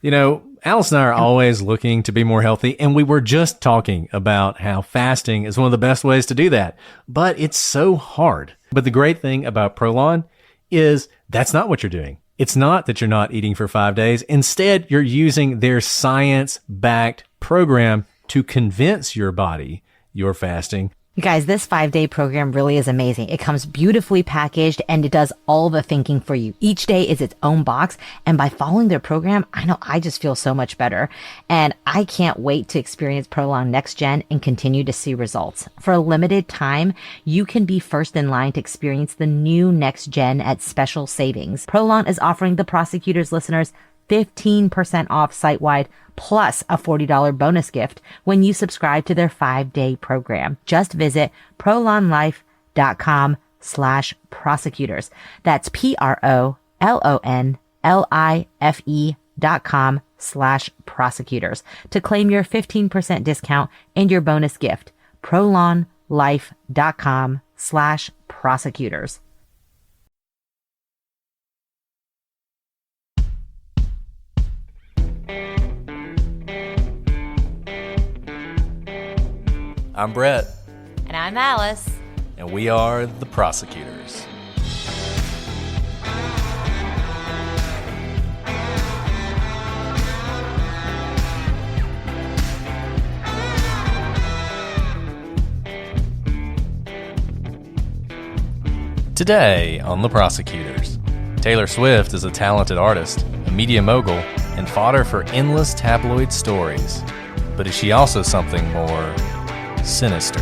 Alice and I are always looking to be more healthy, and we were just talking about how fasting is one of the best ways to do that, but it's so hard. But the great thing about Prolon is that's not what you're doing. It's not that you're not eating for 5 days. Instead, you're using their science-backed program to convince your body you're fasting. You guys, this 5-day program really is amazing. It comes beautifully packaged and it does all the thinking for you. Each day is its own box. And by following their program, I know I just feel so much better. And I can't wait to experience Prolong Next Gen and continue to see results. For a limited time, you can be first in line to experience the new Next Gen at special savings. Prolong is offering the Prosecutors listeners 15% off site-wide plus a $40 bonus gift when you subscribe to their 5-day program. Just visit prolonlife.com/prosecutors. That's PROLONLIFE.com/prosecutors to claim your 15% discount and your bonus gift. prolonlife.com/prosecutors. I'm Brett. And I'm Alice. And we are the Prosecutors. Today on The Prosecutors, Taylor Swift is a talented artist, a media mogul, and fodder for endless tabloid stories. But is she also something more sinister?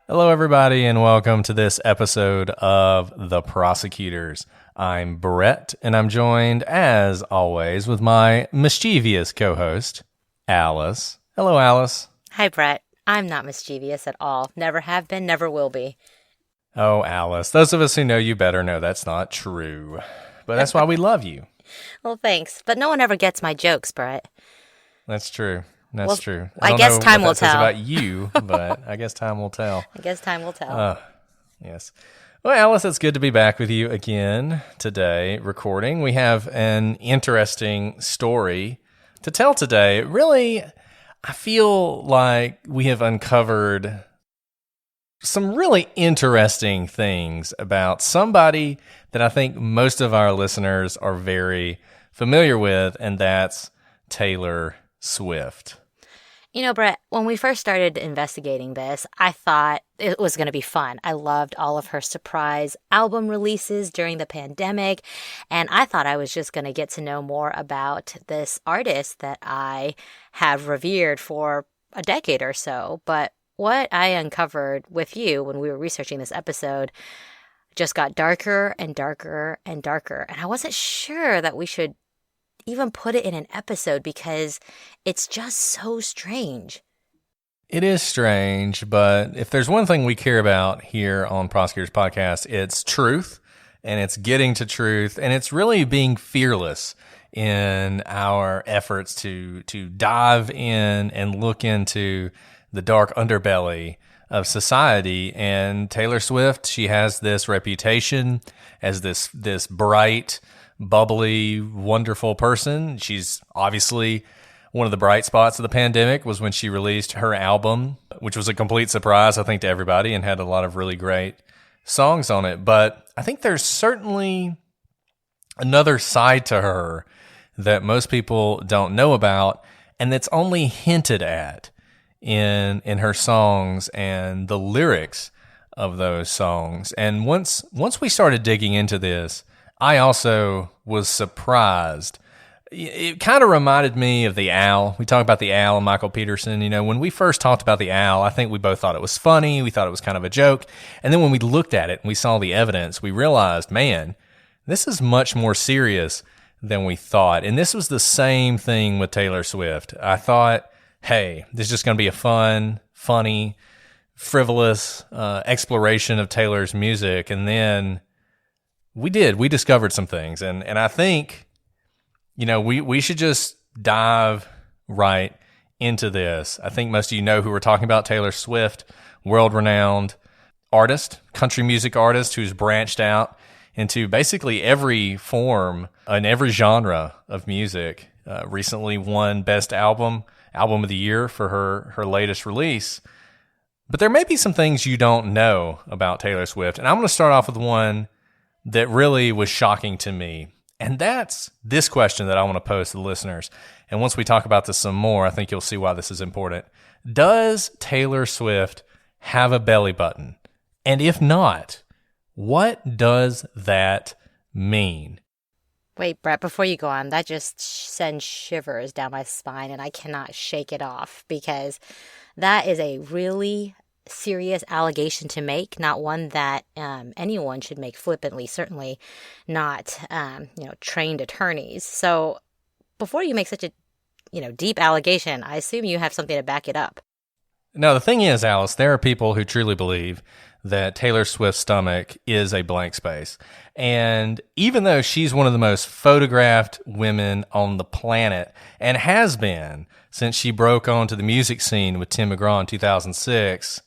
Hello, everybody, and welcome to this episode of The Prosecutors. I'm Brett, and I'm joined, as always, with my mischievous co-host, Alice. Hello, Alice. Hi, Brett. I'm not mischievous at all. Never have been, never will be. Oh, Alice. Those of us who know you better know that's not true. But that's why we love you. Well, thanks. But no one ever gets my jokes, Brett. That's true. That's true. I guess time will tell. About you, but I guess time will tell. I guess time will tell. Yes. Well, Alice, it's good to be back with you again today, recording. We have an interesting story to tell today. Really, I feel like we have uncovered some really interesting things about somebody that I think most of our listeners are very familiar with, and that's Taylor Swift. You know, Brett, when we first started investigating this, I thought it was going to be fun. I loved all of her surprise album releases during the pandemic, and I thought I was just going to get to know more about this artist that I have revered for a decade or so. But what I uncovered with you when we were researching this episode just got darker and darker and darker, and I wasn't sure that we should even put it in an episode because it's just so strange. It is strange, but if there's one thing we care about here on Prosecutors Podcast, it's truth, and it's getting to truth, and it's really being fearless in our efforts to dive in and look into the dark underbelly of society. And Taylor Swift, she has this reputation as this bright, bubbly, wonderful person. She's obviously one of the bright spots of the pandemic was when she released her album, which was a complete surprise, I think, to everybody, and had a lot of really great songs on it. But I think there's certainly another side to her that most people don't know about, and that's only hinted at in her songs and the lyrics of those songs. And once we started digging into this, I also was surprised. It kind of reminded me of The Owl. We talk about The Owl and Michael Peterson. You know, when we first talked about The Owl, I think we both thought it was funny. We thought it was kind of a joke. And then when we looked at it and we saw the evidence, we realized, man, this is much more serious than we thought. And this was the same thing with Taylor Swift. I thought, hey, this is just going to be a fun, funny frivolous exploration of Taylor's music. And then we discovered some things. And I think, we should just dive right into this. I think most of you know who we're talking about, Taylor Swift, world-renowned artist, country music artist who's branched out into basically every form and every genre of music. Recently won Best Album of the Year for her latest release. But there may be some things you don't know about Taylor Swift, and I'm going to start off with one that really was shocking to me, and that's this question that I want to pose to the listeners. And once we talk about this some more, I think you'll see why this is important. Does Taylor Swift have a belly button? And if not, what does that mean? Wait, Brett, before you go on, that just sends shivers down my spine, and I cannot shake it off because that is a really serious allegation to make, not one that anyone should make flippantly, certainly not trained attorneys. So before you make such a deep allegation, I assume you have something to back it up. No, the thing is, Alice, there are people who truly believe that Taylor Swift's stomach is a blank space. And even though she's one of the most photographed women on the planet and has been since she broke onto the music scene with Tim McGraw in 2006,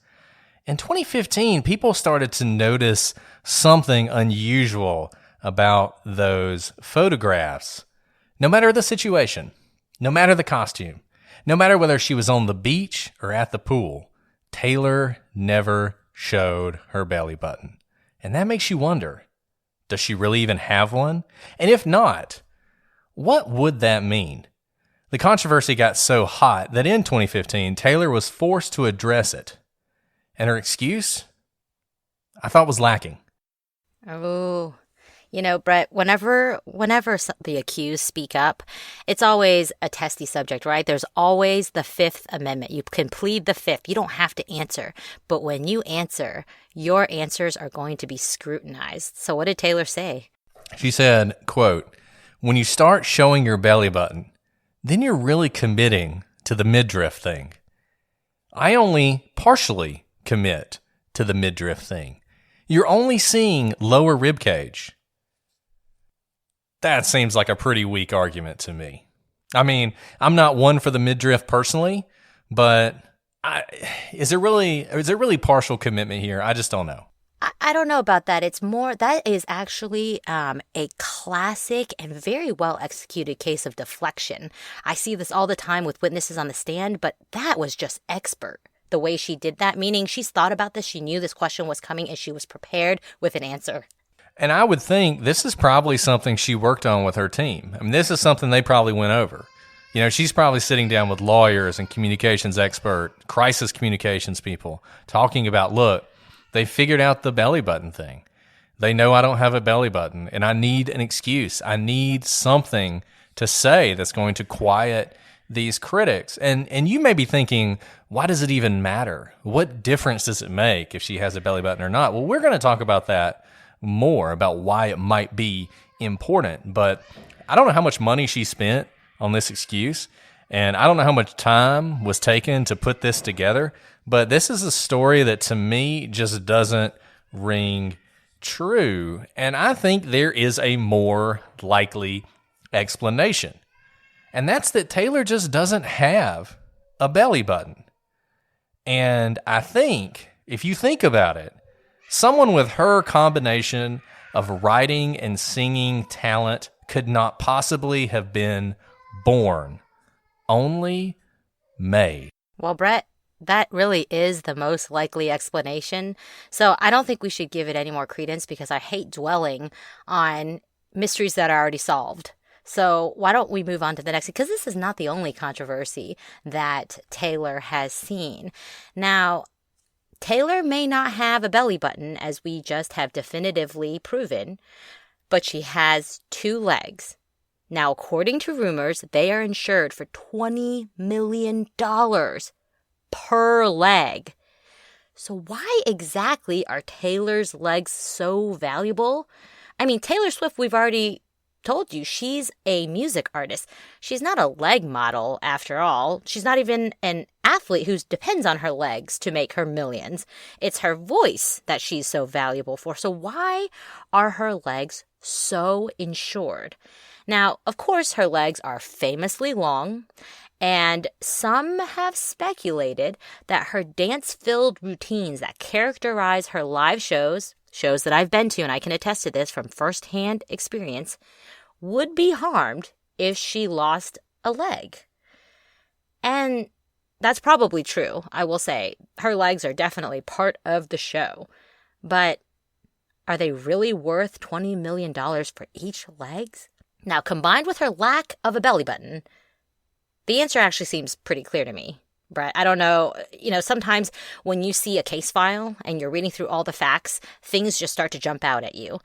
in 2015, people started to notice something unusual about those photographs. No matter the situation, no matter the costume, no matter whether she was on the beach or at the pool, Taylor never showed her belly button. And that makes you wonder, does she really even have one? And if not, what would that mean? The controversy got so hot that in 2015, Taylor was forced to address it. And her excuse, I thought, was lacking. Oh, Brett, whenever the accused speak up, it's always a testy subject, right? There's always the Fifth Amendment. You can plead the Fifth. You don't have to answer. But when you answer, your answers are going to be scrutinized. So what did Taylor say? She said, quote, "When you start showing your belly button, then you're really committing to the midriff thing. I only partially commit to the midriff thing. You're only seeing lower rib cage." That seems like a pretty weak argument to me. I mean, I'm not one for the midriff personally, but is there really partial commitment here? I just don't know. I don't know about that. It's more, that is actually a classic and very well executed case of deflection. I see this all the time with witnesses on the stand, but that was just expert. The way she did that, meaning she's thought about this, she knew this question was coming, and she was prepared with an answer. And I would think this is probably something she worked on with her team. I mean, this is something they probably went over. She's probably sitting down with lawyers and communications expert, crisis communications people, talking about, look, they figured out the belly button thing. They know I don't have a belly button, and I need an excuse. I need something to say that's going to quiet these critics. And you may be thinking, why does it even matter? What difference does it make if she has a belly button or not? Well, we're going to talk about that more, about why it might be important. But I don't know how much money she spent on this excuse, and I don't know how much time was taken to put this together, but this is a story that to me just doesn't ring true. And I think there is a more likely explanation. And that's that Taylor just doesn't have a belly button. And I think, if you think about it, someone with her combination of writing and singing talent could not possibly have been born, only made. Well, Brett, that really is the most likely explanation. So I don't think we should give it any more credence because I hate dwelling on mysteries that are already solved. So why don't we move on to the next? Because this is not the only controversy that Taylor has seen. Now, Taylor may not have a belly button, as we just have definitively proven, but she has 2 legs. Now, according to rumors, they are insured for $20 million per leg. So why exactly are Taylor's legs so valuable? I mean, Taylor Swift, we've already told you, she's a music artist. She's not a leg model, after all. She's not even an athlete who depends on her legs to make her millions. It's her voice that she's so valuable for. So why are her legs so insured? Now, of course, her legs are famously long, and some have speculated that her dance-filled routines that characterize her live shows that I've been to, and I can attest to this from firsthand experience, would be harmed if she lost a leg. And that's probably true, I will say. Her legs are definitely part of the show. But are they really worth $20 million for each legs? Now, combined with her lack of a belly button, the answer actually seems pretty clear to me. Brett, I don't know, sometimes when you see a case file and you're reading through all the facts, things just start to jump out at you.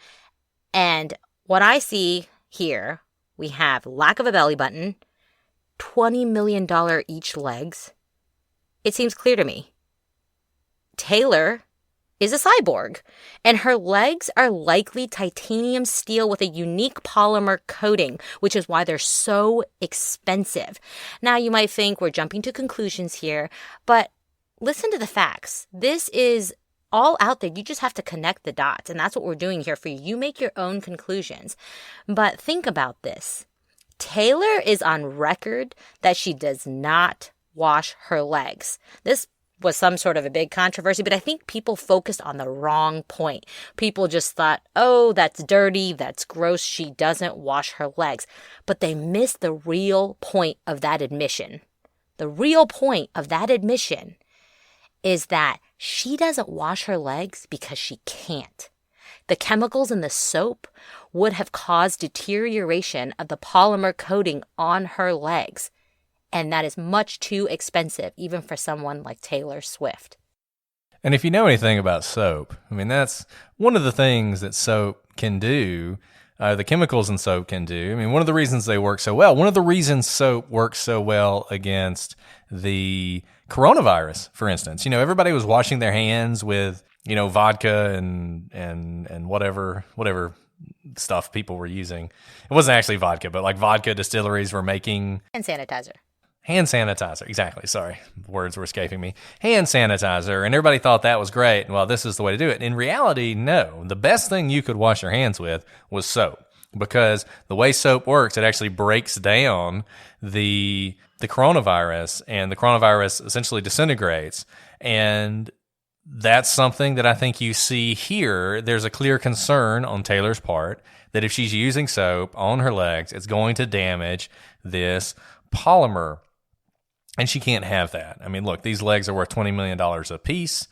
And what I see here, we have lack of a belly button, $20 million each legs. It seems clear to me. Taylor is a cyborg, and her legs are likely titanium steel with a unique polymer coating, which is why they're so expensive. Now, you might think we're jumping to conclusions here, but listen to the facts. This is all out there. You just have to connect the dots, and that's what we're doing here for you. You make your own conclusions. But think about this. Taylor is on record that she does not wash her legs. This was some sort of a big controversy, but I think people focused on the wrong point. People just thought, oh, that's dirty, that's gross, she doesn't wash her legs. But they missed the real point of that admission. The real point of that admission is that she doesn't wash her legs because she can't. The chemicals in the soap would have caused deterioration of the polymer coating on her legs. And that is much too expensive, even for someone like Taylor Swift. And if you know anything about soap, I mean, that's one of the things that soap can do, the chemicals in soap can do. I mean, one of the reasons they work so well, one of the reasons soap works so well against the coronavirus, for instance. Everybody was washing their hands with, vodka and whatever stuff people were using. It wasn't actually vodka, but like vodka distilleries were making... And sanitizer. Hand sanitizer. Exactly. Sorry. Words were escaping me. Hand sanitizer. And everybody thought that was great. Well, this is the way to do it. In reality, no. The best thing you could wash your hands with was soap, because the way soap works, it actually breaks down the coronavirus, and the coronavirus essentially disintegrates. And that's something that I think you see here. There's a clear concern on Taylor's part that if she's using soap on her legs, it's going to damage this polymer. And she can't have that. I mean, look, these legs are worth $20 million a piece.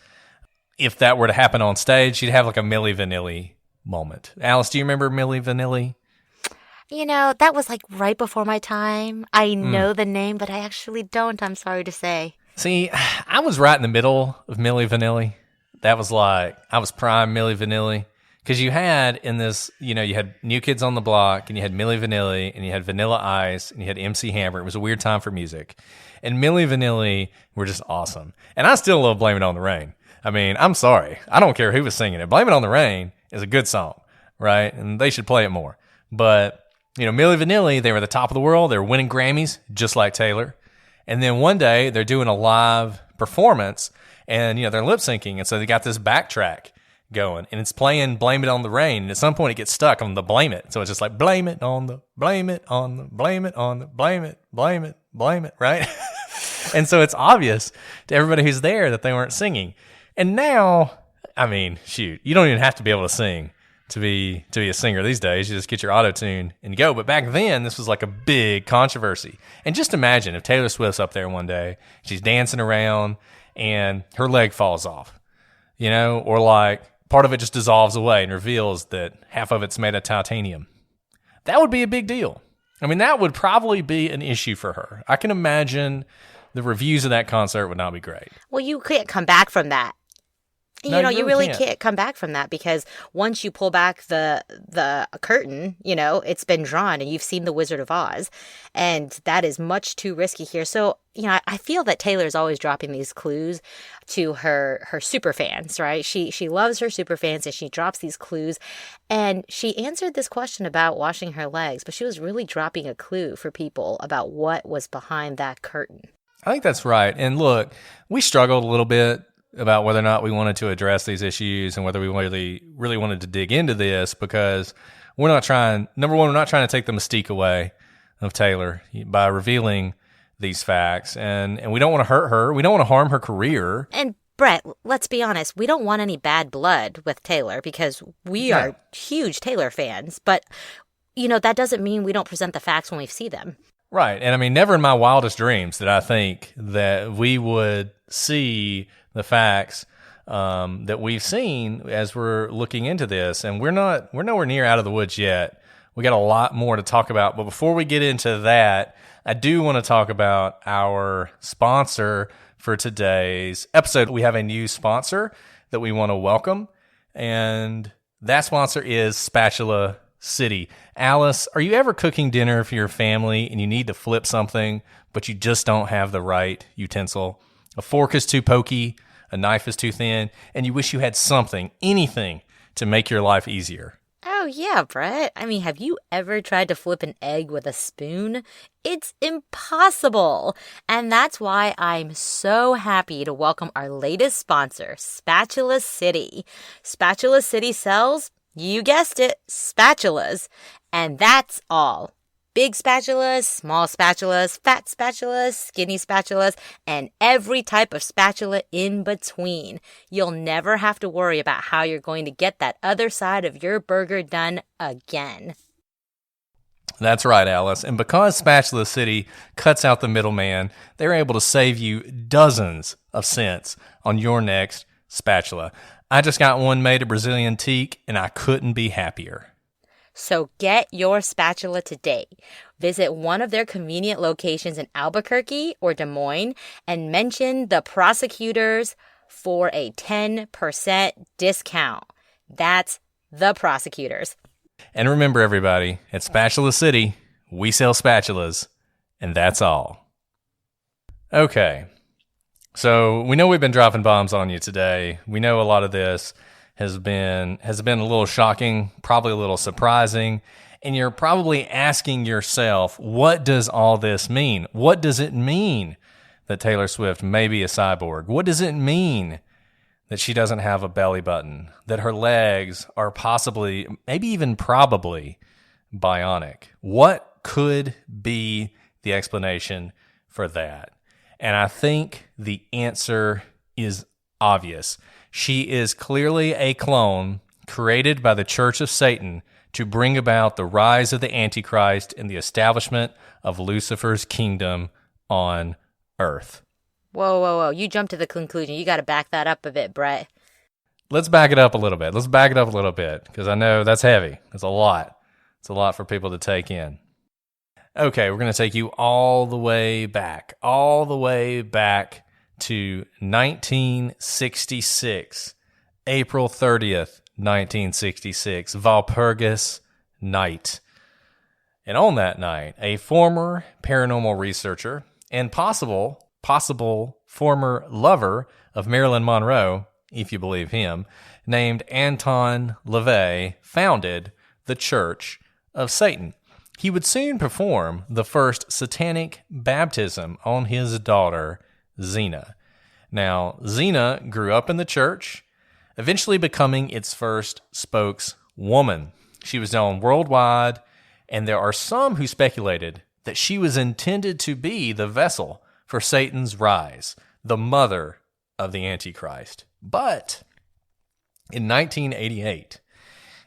If that were to happen on stage, she'd have like a Milli Vanilli moment. Alice, do you remember Milli Vanilli? That was like right before my time. I know the name, but I actually don't, I'm sorry to say. See, I was right in the middle of Milli Vanilli. That was like, I was prime Milli Vanilli. Because you had in this, you had New Kids on the Block, and you had Milli Vanilli, and you had Vanilla Ice, and you had MC Hammer. It was a weird time for music. And Milli Vanilli were just awesome. And I still love Blame It on the Rain. I mean, I'm sorry. I don't care who was singing it. Blame It on the Rain is a good song, right? And they should play it more. But, Milli Vanilli, they were the top of the world. They were winning Grammys, just like Taylor. And then one day, they're doing a live performance, and, they're lip syncing. And so they got this backtrack going, and it's playing Blame It on the Rain, and at some point it gets stuck on the blame it. So it's just like blame it on the, blame it on the, blame it on the, blame it, right? And so it's obvious to everybody who's there that they weren't singing. And now, I mean, shoot, you don't even have to be able to sing to be a singer these days. You just get your auto-tune and go. But back then, this was like a big controversy. And just imagine if Taylor Swift's up there one day, she's dancing around, and her leg falls off, or like part of it just dissolves away and reveals that half of it's made of titanium. That would be a big deal. I mean, that would probably be an issue for her. I can imagine the reviews of that concert would not be great. Well, you can't come back from that. No, you really can't come back from that, because once you pull back the curtain, it's been drawn, and you've seen The Wizard of Oz, and that is much too risky here. So, I feel that Taylor's always dropping these clues to her super fans, right? She loves her super fans, and she drops these clues, and she answered this question about washing her legs, but she was really dropping a clue for people about what was behind that curtain. I think that's right. And look, we struggled a little bit about whether or not we wanted to address these issues and whether we really wanted to dig into this, because we're not trying, number one, we're not trying to take the mystique away of Taylor by revealing these facts. And we don't want to hurt her. We don't want to harm her career. And Brett, let's be honest, we don't want any bad blood with Taylor because we are huge Taylor fans. But, that doesn't mean we don't present the facts when we see them. Right. And I mean, never in my wildest dreams did I think that we would see the facts that we've seen as we're looking into this. And we're nowhere near out of the woods yet. We got a lot more to talk about. But before we get into that, I do want to talk about our sponsor for today's episode. We have a new sponsor that we want to welcome, and that sponsor is Spatula City. Alice, are you ever cooking dinner for your family and you need to flip something, but you just don't have the right utensil? A fork is too pokey, a knife is too thin, and you wish you had something, anything, to make your life easier. Oh, yeah, Brett. I mean, have you ever tried to flip an egg with a spoon? It's impossible. And that's why I'm so happy to welcome our latest sponsor, Spatula City. Spatula City sells, you guessed it, spatulas. And that's all. Big spatulas, small spatulas, fat spatulas, skinny spatulas, and every type of spatula in between. You'll never have to worry about how you're going to get that other side of your burger done again. That's right, Alice. And because Spatula City cuts out the middleman, they're able to save you dozens of cents on your next spatula. I just got one made of Brazilian teak, and I couldn't be happier. So get your spatula today. Visit one of their convenient locations in Albuquerque or Des Moines and mention the prosecutors for a 10% discount. That's the prosecutors. And remember, everybody, at Spatula City, we sell spatulas, and that's all. Okay, so we know we've been dropping bombs on you today. We know a lot of this has been a little shocking, probably a little surprising, and you're probably asking yourself, what does all this mean? What does it mean that Taylor Swift may be a cyborg? What does it mean that she doesn't have a belly button, that her legs are possibly, maybe even probably, bionic? What could be the explanation for that? And I think the answer is obvious. She is clearly a clone created by the Church of Satan to bring about the rise of the Antichrist and the establishment of Lucifer's kingdom on earth. Whoa. You jumped to the conclusion. You got to back that up a bit, Brett. Let's back it up a little bit. Because I know that's heavy. It's a lot. It's a lot for people to take in. Okay, we're going to take you all the way back to 1966, April 30th, 1966, Walpurgis night. And on that night, a former paranormal researcher and possible former lover of Marilyn Monroe, if you believe him, named Anton LaVey, founded the Church of Satan. He would soon perform the first satanic baptism on his daughter, Xena. Now, Xena grew up in the church, eventually becoming its first spokeswoman. She was known worldwide, and there are some who speculated that she was intended to be the vessel for Satan's rise, the mother of the Antichrist. But in 1988,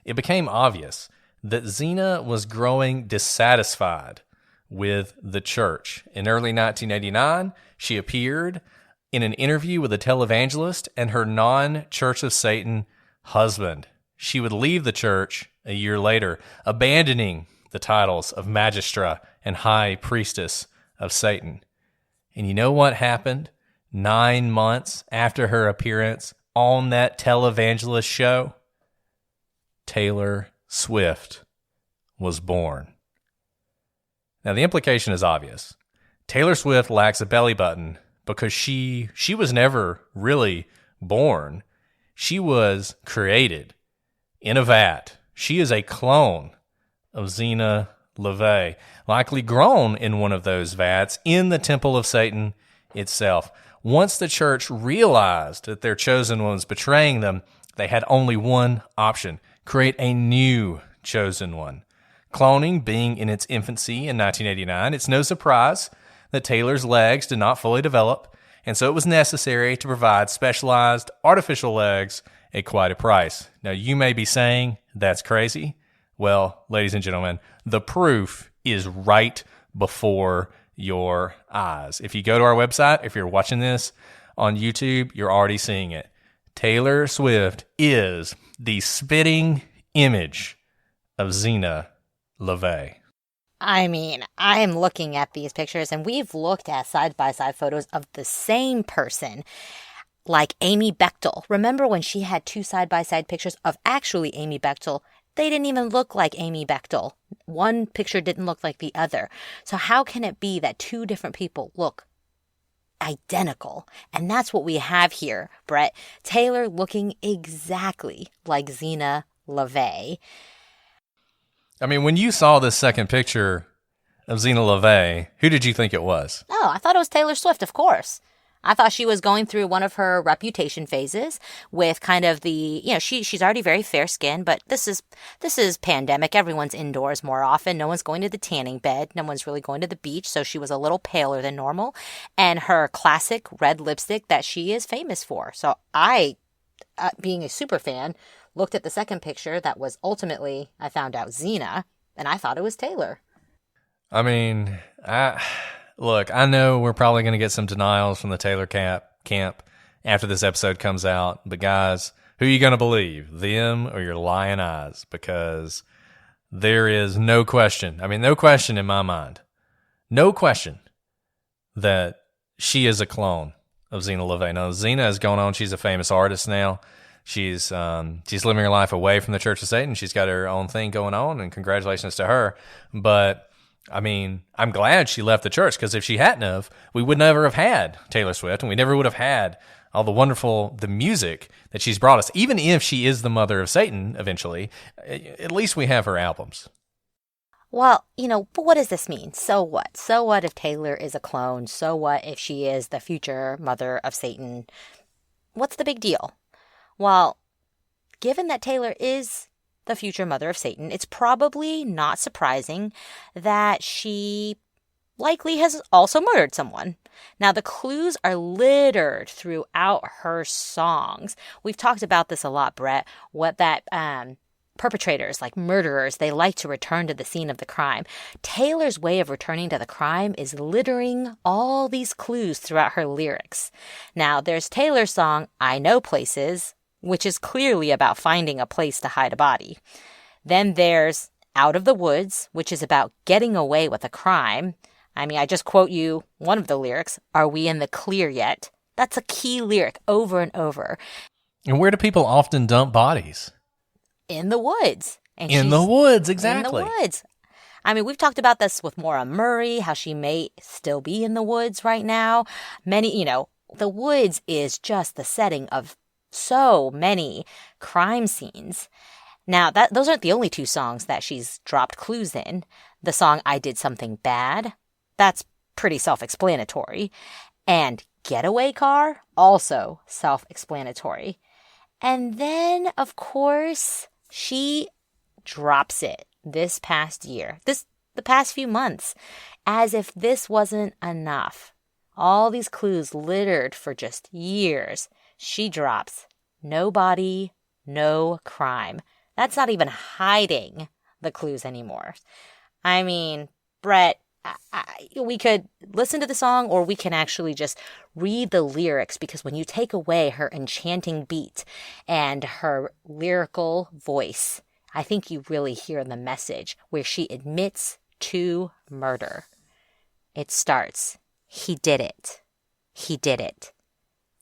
it became obvious that Xena was growing dissatisfied with the church. In early 1989, she appeared in an interview with a televangelist and her non-Church of Satan husband. She would leave the church a year later, abandoning the titles of Magistra and High Priestess of Satan. And you know what happened 9 months after her appearance on that televangelist show? Taylor Swift was born. Now, the implication is obvious. Taylor Swift lacks a belly button because she was never really born. She was created in a vat. She is a clone of Xena LaVey, likely grown in one of those vats in the temple of Satan itself. Once the church realized that their chosen one was betraying them, they had only one option: create a new chosen one. Cloning being in its infancy in 1989, it's no surprise that Taylor's legs did not fully develop, and so it was necessary to provide specialized artificial legs at quite a price. Now, you may be saying, that's crazy. Well, ladies and gentlemen, the proof is right before your eyes. If you go to our website, if you're watching this on YouTube, you're already seeing it. Taylor Swift is the spitting image of Zena LaVey. I mean, I'm looking at these pictures, and we've looked at side-by-side photos of the same person, like Amy Bechtel. Remember when she had two side-by-side pictures of actually Amy Bechtel? They didn't even look like Amy Bechtel. One picture didn't look like the other. So how can it be that two different people look identical? And that's what we have here, Brett. Taylor looking exactly like Zena LaVey. I mean, when you saw this second picture of Zena LaVey, who did you think it was? Oh, I thought it was Taylor Swift, of course. I thought she was going through one of her reputation phases with kind of the, she's already very fair-skinned, but this is pandemic. Everyone's indoors more often. No one's going to the tanning bed. No one's really going to the beach, so she was a little paler than normal. And her classic red lipstick that she is famous for. So I, being a super fan, looked at the second picture that was ultimately, I found out, Zena, and I thought it was Taylor. I mean, look, I know we're probably going to get some denials from the Taylor camp after this episode comes out, but guys, who are you going to believe, them or your lying eyes? Because there is no question in my mind, no question that she is a clone of Zena LaVey. Now, Zena has gone on, she's a famous artist now. She's living her life away from the Church of Satan. She's got her own thing going on, and congratulations to her. But I mean, I'm glad she left the church, because if she hadn't have, we would never have had Taylor Swift, and we never would have had all the music that she's brought us. Even if she is the mother of Satan eventually, at least we have her albums. Well, but what does this mean? So what? So what if Taylor is a clone? So what if she is the future mother of Satan? What's the big deal? Well, given that Taylor is the future mother of Satan, it's probably not surprising that she likely has also murdered someone. Now, the clues are littered throughout her songs. We've talked about this a lot, Brett, what that perpetrators, like murderers, they like to return to the scene of the crime. Taylor's way of returning to the crime is littering all these clues throughout her lyrics. Now, there's Taylor's song, I Know Places, which is clearly about finding a place to hide a body. Then there's Out of the Woods, which is about getting away with a crime. I mean, I just quote you one of the lyrics, Are we in the clear yet? That's a key lyric over and over. And where do people often dump bodies? In the woods. And in the woods, exactly. In the woods. I mean, we've talked about this with Maura Murray, how she may still be in the woods right now. The woods is just the setting of so many crime scenes. Now, those aren't the only two songs that she's dropped clues in. The song I Did Something Bad, that's pretty self-explanatory. And Getaway Car, also self-explanatory. And then, of course, she drops it this past year, the past few months, as if this wasn't enough. All these clues littered for just years. She drops, no body, no crime. That's not even hiding the clues anymore. I mean, Brett, we could listen to the song, or we can actually just read the lyrics, because when you take away her enchanting beat and her lyrical voice, I think you really hear the message where she admits to murder. It starts, he did it. He did it.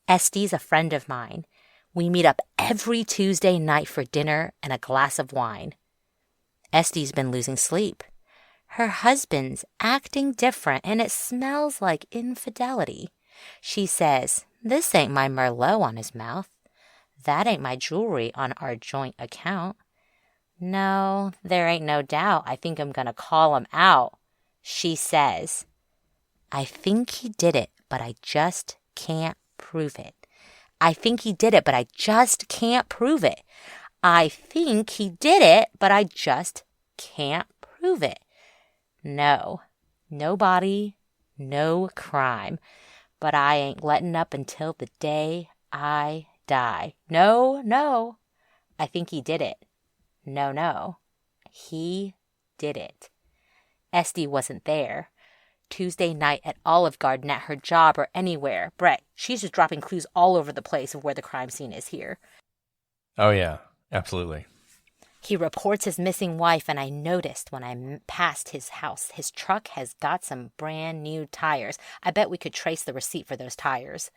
Estee's a friend of mine. We meet up every Tuesday night for dinner and a glass of wine. Estee's been losing sleep. Her husband's acting different, and it smells like infidelity. She says, this ain't my Merlot on his mouth. That ain't my jewelry on our joint account. No, there ain't no doubt. I think I'm gonna call him out. She says, I think he did it but I just can't prove it. I think he did it, but I just can't prove it. I think he did it, but I just can't prove it. No, no body, no crime, but I ain't letting up until the day I die. No, I think he did it. No, he did it. Esty wasn't there. Tuesday night at Olive Garden, at her job, or anywhere. Brett, she's just dropping clues all over the place of where the crime scene is here. Oh, yeah, absolutely. He reports his missing wife, and I noticed when I passed his house, his truck has got some brand new tires. I bet we could trace the receipt for those tires.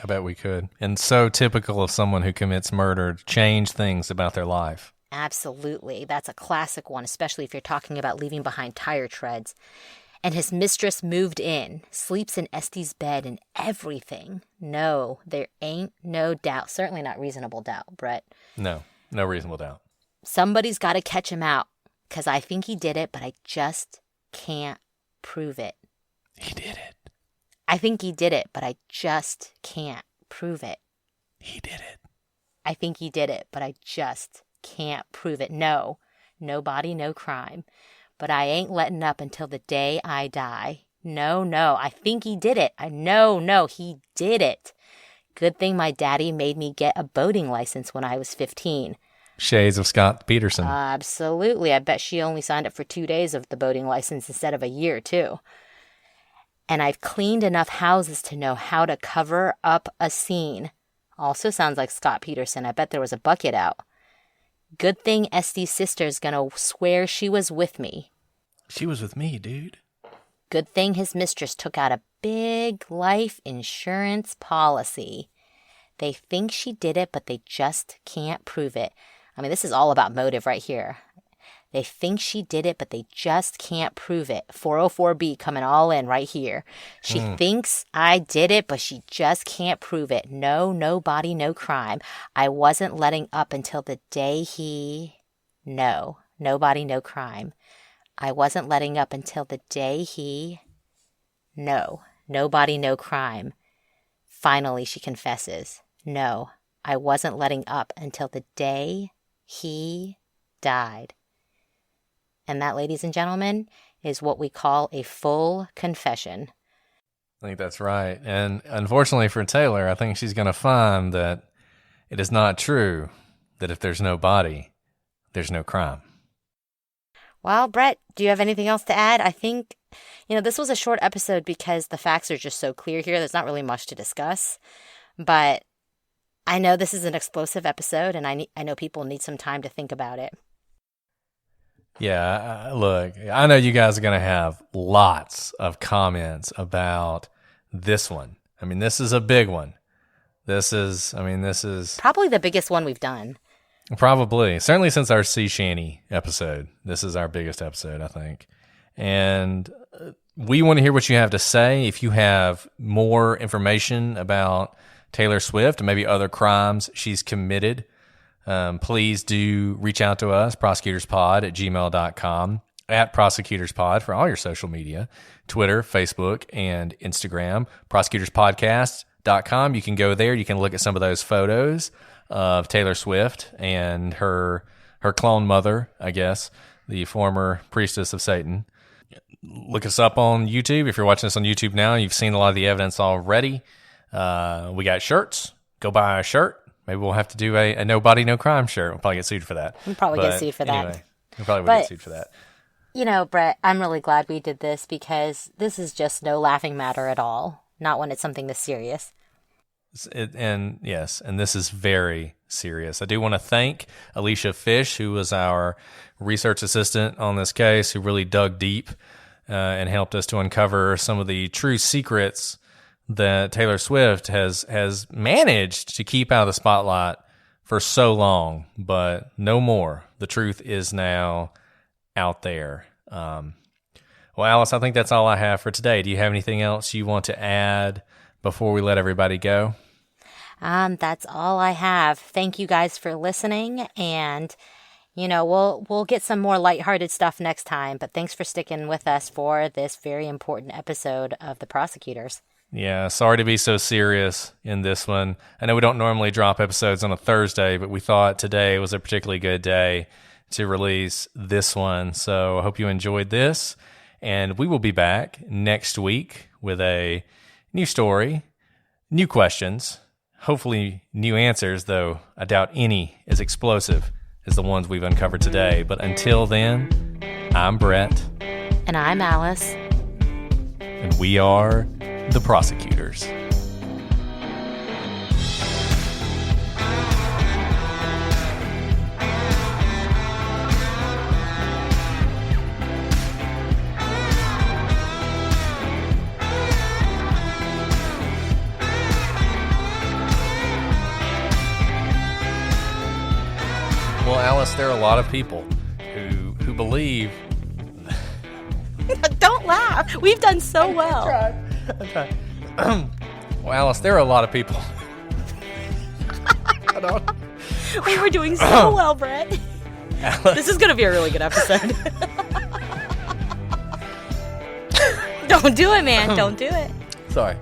I bet we could. And so typical of someone who commits murder to change things about their life. Absolutely. That's a classic one, especially if you're talking about leaving behind tire treads. And his mistress moved in, sleeps in Esty's bed and everything. No, there ain't no doubt. Certainly not reasonable doubt, Brett. No reasonable doubt. Somebody's got to catch him out, because I think he did it, but I just can't prove it. He did it. I think he did it, but I just can't prove it. He did it. I think he did it, but I just can't prove it. No body, no crime. But I ain't letting up until the day I die. No, I think he did it. No, he did it. Good thing my daddy made me get a boating license when I was 15. Shades of Scott Peterson. Absolutely. I bet she only signed up for 2 days of the boating license instead of a year, too. And I've cleaned enough houses to know how to cover up a scene. Also sounds like Scott Peterson. I bet there was a bucket out. Good thing Esty's sister's gonna swear she was with me. She was with me, dude. Good thing his mistress took out a big life insurance policy. They think she did it, but they just can't prove it. I mean, this is all about motive right here. They think she did it, but they just can't prove it. 404B coming all in right here. She thinks I did it, but she just can't prove it. No body, no crime. I wasn't letting up until the day he... No body, no crime. I wasn't letting up until the day he... No body, no crime. Finally, she confesses. No, I wasn't letting up until the day he died. And that, ladies and gentlemen, is what we call a full confession. I think that's right. And unfortunately for Taylor, I think she's going to find that it is not true that if there's no body, there's no crime. Well, Brett, do you have anything else to add? I think, this was a short episode because the facts are just so clear here. There's not really much to discuss. But I know this is an explosive episode, and I know people need some time to think about it. Yeah, look, I know you guys are going to have lots of comments about this one. I mean, this is a big one. This is probably the biggest one we've done. Probably. Certainly since our sea shanty episode. This is our biggest episode, I think. And we want to hear what you have to say. If you have more information about Taylor Swift and maybe other crimes she's committed, please do reach out to us, prosecutorspod@gmail.com, @prosecutorspod for all your social media, Twitter, Facebook, and Instagram, prosecutorspodcast.com. You can go there. You can look at some of those photos of Taylor Swift and her clone mother, I guess, the former priestess of Satan. Look us up on YouTube. If you're watching this on YouTube now, you've seen a lot of the evidence already. We got shirts. Go buy a shirt. Maybe we'll have to do a no body, no crime shirt. We'll probably get sued for that. We'll probably get sued for that. We probably would get sued for that. Brett, I'm really glad we did this because this is just no laughing matter at all. Not when it's something this serious. And this is very serious. I do want to thank Alicia Fish, who was our research assistant on this case, who really dug deep and helped us to uncover some of the true secrets that Taylor Swift has managed to keep out of the spotlight for so long, but no more. The truth is now out there. Well, Alice, I think that's all I have for today. Do you have anything else you want to add before we let everybody go? That's all I have. Thank you guys for listening, and we'll get some more lighthearted stuff next time, but thanks for sticking with us for this very important episode of The Prosecutors. Yeah, sorry to be so serious in this one. I know we don't normally drop episodes on a Thursday, but we thought today was a particularly good day to release this one. So I hope you enjoyed this. And we will be back next week with a new story, new questions, hopefully new answers, though I doubt any as explosive as the ones we've uncovered today. But until then, I'm Brett. And I'm Alice. And we are the prosecutors. Well, Alice, there are a lot of people who believe. Don't laugh. We've done so well. I'm trying. Well, Alice, there are a lot of people. We were doing so well, Brett. Alice. This is going to be a really good episode. Don't do it, man. Don't do it. Sorry.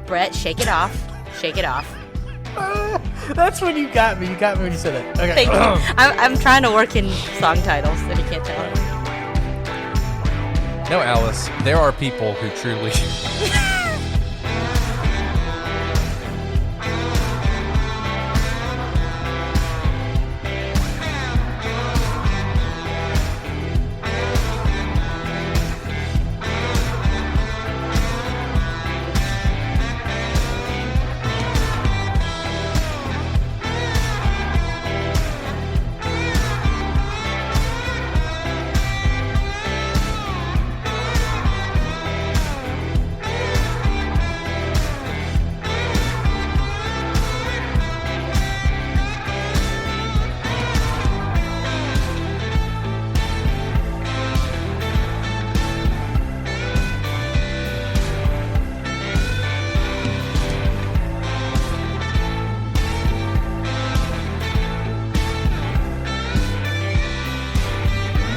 Brett, shake it off. Shake it off. That's when you got me. You got me when you said it. Okay. Thank you. I'm trying to work in song titles, if you can't tell. No, Alice, there are people who truly...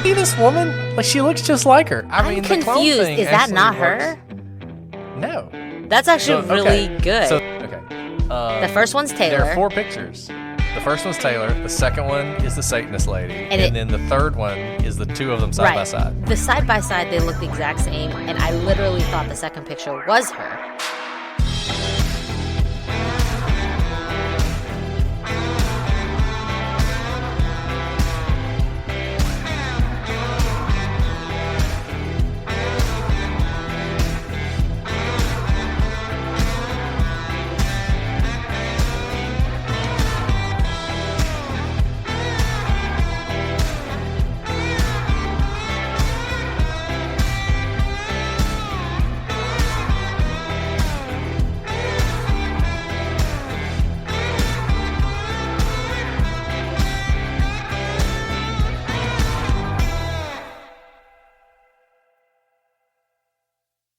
See this woman? Like, she looks just like her. I'm mean, confused. The clone thing Is that not works. her? No. That's actually really good. The first one's Taylor. There are 4 pictures. The first one's Taylor. The second one is the Satanist lady. And then the third one is the 2 of them side by side. The side by side, they look the exact same. And I literally thought the second picture was her.